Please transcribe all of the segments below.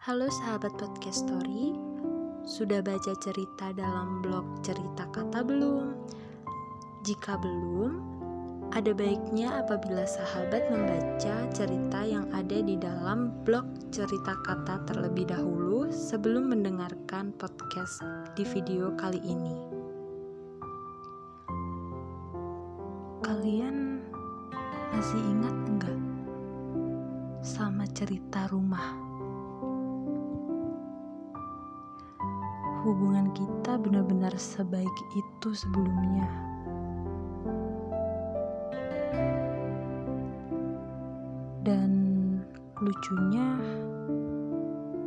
Halo sahabat podcast story, sudah baca cerita dalam blog Cerita Kata belum? Jika belum, ada baiknya apabila sahabat membaca cerita yang ada di dalam blog Cerita Kata terlebih dahulu sebelum mendengarkan podcast di video kali ini. Kalian masih ingat enggak sama cerita rumah? Hubungan kita benar-benar sebaik itu sebelumnya. Dan lucunya,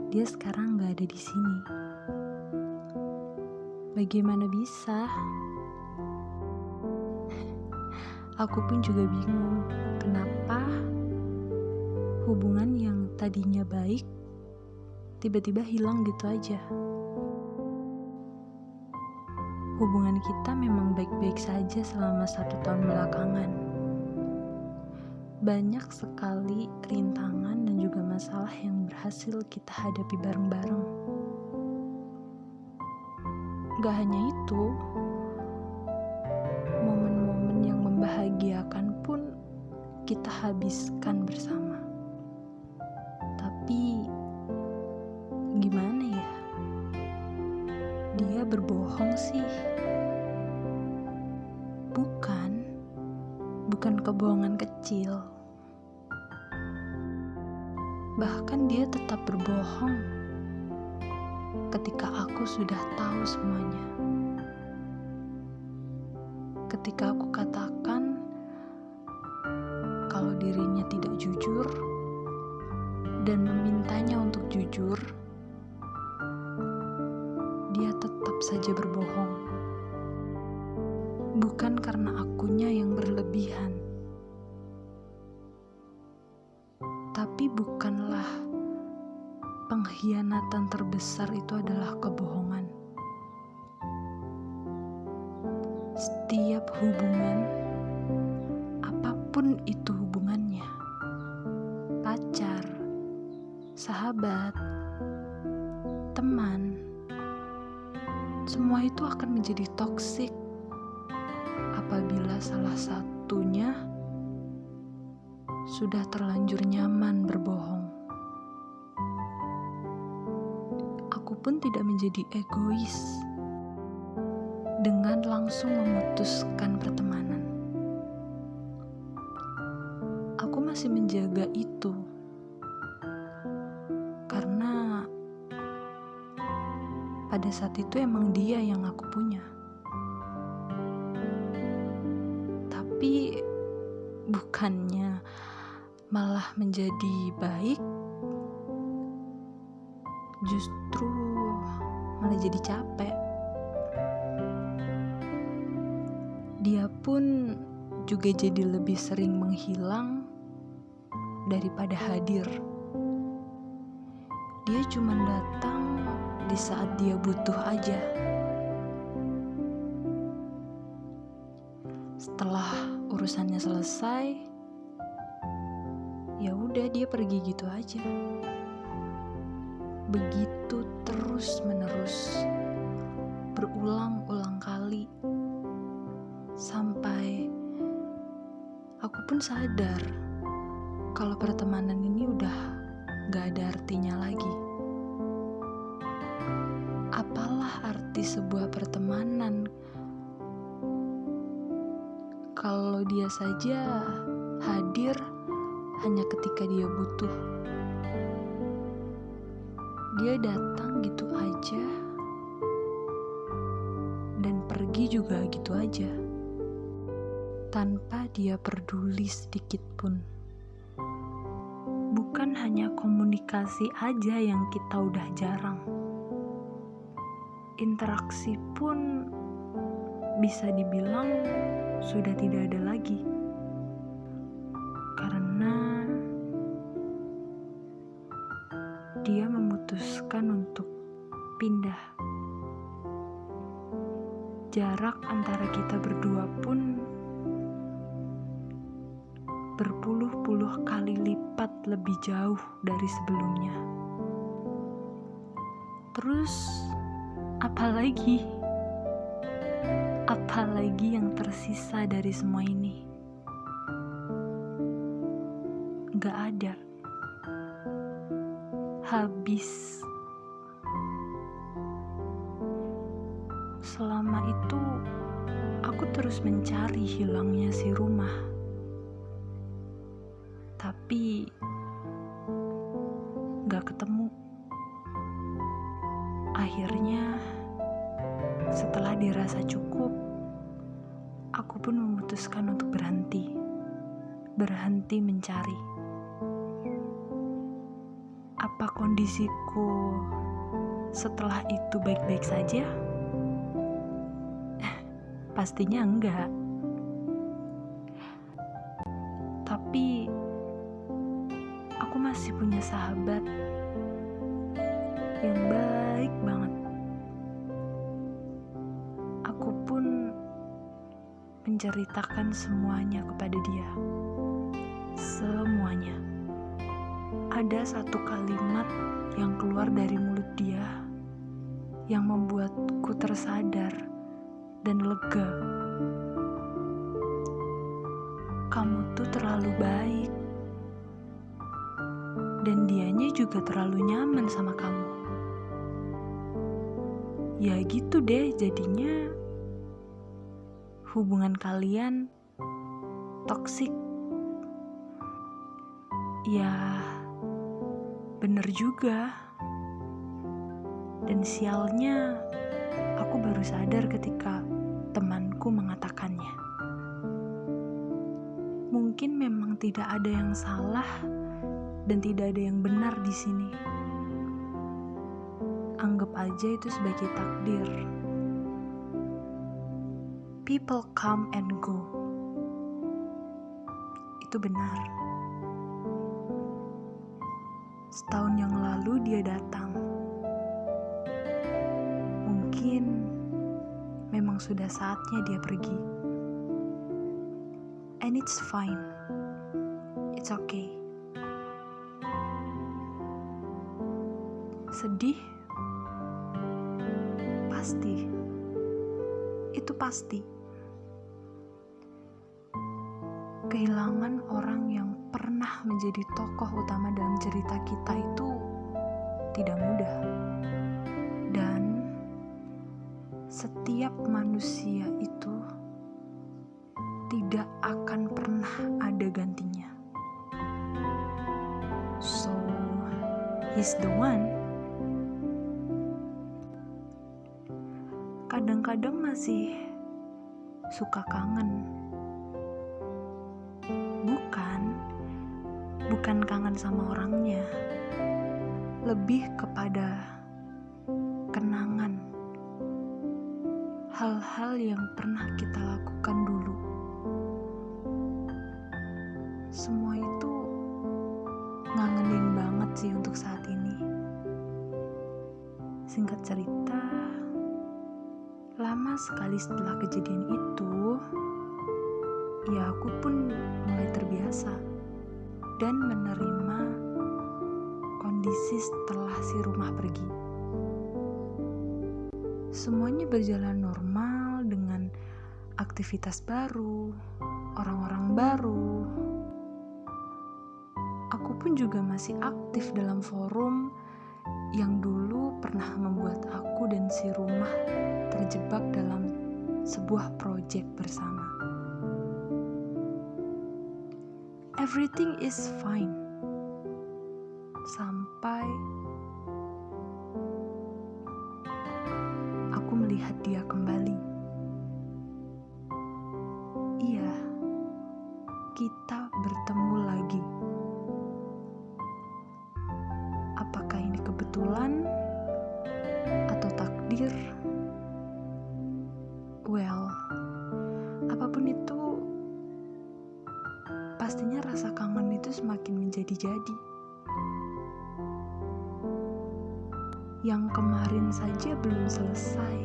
dia sekarang gak ada di sini. Bagaimana bisa? Aku pun juga bingung, kenapa hubungan yang tadinya baik tiba-tiba hilang gitu aja. Hubungan kita memang baik-baik saja selama 1 tahun belakangan. Banyak sekali rintangan dan juga masalah yang berhasil kita hadapi bareng-bareng. Gak hanya itu, momen-momen yang membahagiakan pun kita habiskan bersama. Tapi gimana ya? Dia berbohong sih. Bukan kebohongan kecil. Bahkan dia tetap berbohong ketika aku sudah tahu semuanya. Ketika aku katakan kalau dirinya tidak jujur dan memintanya untuk jujur, dia tetap saja berbohong. Bukan karena akunya yang berlebihan, tapi bukanlah pengkhianatan terbesar itu adalah kebohongan. Setiap hubungan, apapun itu hubungannya, pacar, sahabat, teman, semua itu akan menjadi toksik apabila salah satunya sudah terlanjur nyaman berbohong. Aku pun tidak menjadi egois dengan langsung memutuskan pertemanan. Aku masih menjaga itu karena pada saat itu emang dia yang aku punya. Tapi bukannya malah menjadi baik, justru malah jadi capek. Dia pun juga jadi lebih sering menghilang daripada hadir. Dia cuma datang di saat dia butuh aja. Setelah urusannya selesai, ya udah dia pergi gitu aja. Begitu terus-menerus, berulang-ulang kali, sampai aku pun sadar kalau pertemanan ini udah gak ada artinya lagi. Apalah arti sebuah pertemanan kalau dia saja hadir hanya ketika dia butuh? Dia datang gitu aja dan pergi juga gitu aja, tanpa dia peduli sedikit pun. Bukan hanya komunikasi aja yang kita udah jarang, interaksi pun bisa dibilang sudah tidak ada lagi. Karena dia memutuskan untuk pindah. Jarak antara kita berdua pun berpuluh-puluh kali lipat lebih jauh dari sebelumnya. Terus apalagi yang tersisa dari semua ini? Gak ada. Habis. Selama itu aku terus mencari hilangnya si rumah. Tapi gak ketemu. Akhirnya setelah dirasa cukup, aku pun memutuskan untuk berhenti mencari. Apa kondisiku setelah itu baik-baik saja? Pastinya enggak. Tapi aku masih punya sahabat yang baik banget. Aku pun menceritakan semuanya kepada dia. Semuanya. Ada satu kalimat yang keluar dari mulut dia yang membuatku tersadar dan lega. Kamu tuh terlalu baik. Dan dianya juga terlalu nyaman sama kamu. Ya gitu deh jadinya hubungan kalian toksik. Ya bener juga. Dan sialnya aku baru sadar ketika temanku mengatakannya. Mungkin memang tidak ada yang salah dan tidak ada yang benar di sini. Anggap aja itu sebagai takdir. People come and go. Itu benar. Setahun yang lalu dia datang. Mungkin memang sudah saatnya dia pergi. And it's fine. It's okay. Sedih? Pasti. Itu pasti. Kehilangan orang yang pernah menjadi tokoh utama dalam cerita kita itu tidak mudah. Dan setiap manusia itu tidak akan pernah ada gantinya. So, he's the one. Kadang-kadang masih suka kangen. Bukan kangen sama orangnya. Lebih kepada kenangan. Hal-hal yang pernah kita lakukan dulu. Semua itu ngangenin banget sih untuk saat ini. Singkat cerita, lama sekali setelah kejadian itu, ya aku pun mulai terbiasa dan menerima kondisi setelah si rumah pergi. Semuanya berjalan normal dengan aktivitas baru, orang-orang baru. Aku pun juga masih aktif dalam forum yang dulu pernah membuat aku dan si rumah terjebak dalam sebuah proyek bersama. Everything is fine. Sampai aku melihat dia kembali. Iya, kita bertemu lagi. Apakah ini kebetulan atau takdir? Well, apapun itu, pastinya rasa kangen itu semakin menjadi-jadi. Yang kemarin saja belum selesai,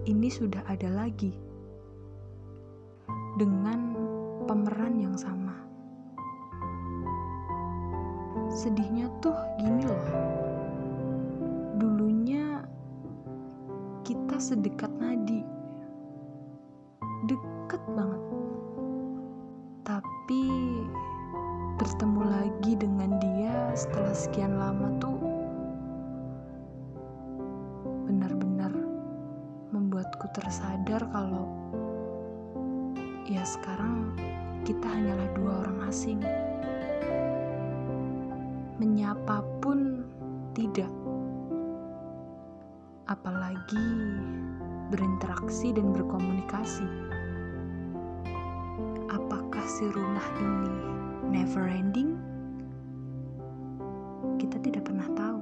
ini sudah ada lagi dengan pemeran yang sama. Sedihnya tuh gini loh, Dulunya kita sedekat nadi, deket banget. Tapi bertemu lagi dengan dia setelah sekian lama tuh benar-benar membuatku tersadar kalau ya sekarang kita hanyalah dua orang asing. Menyapa pun tidak, apalagi berinteraksi dan berkomunikasi. Apakah si rumah ini never ending? Kita tidak pernah tahu.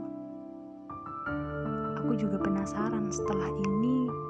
Aku juga penasaran setelah ini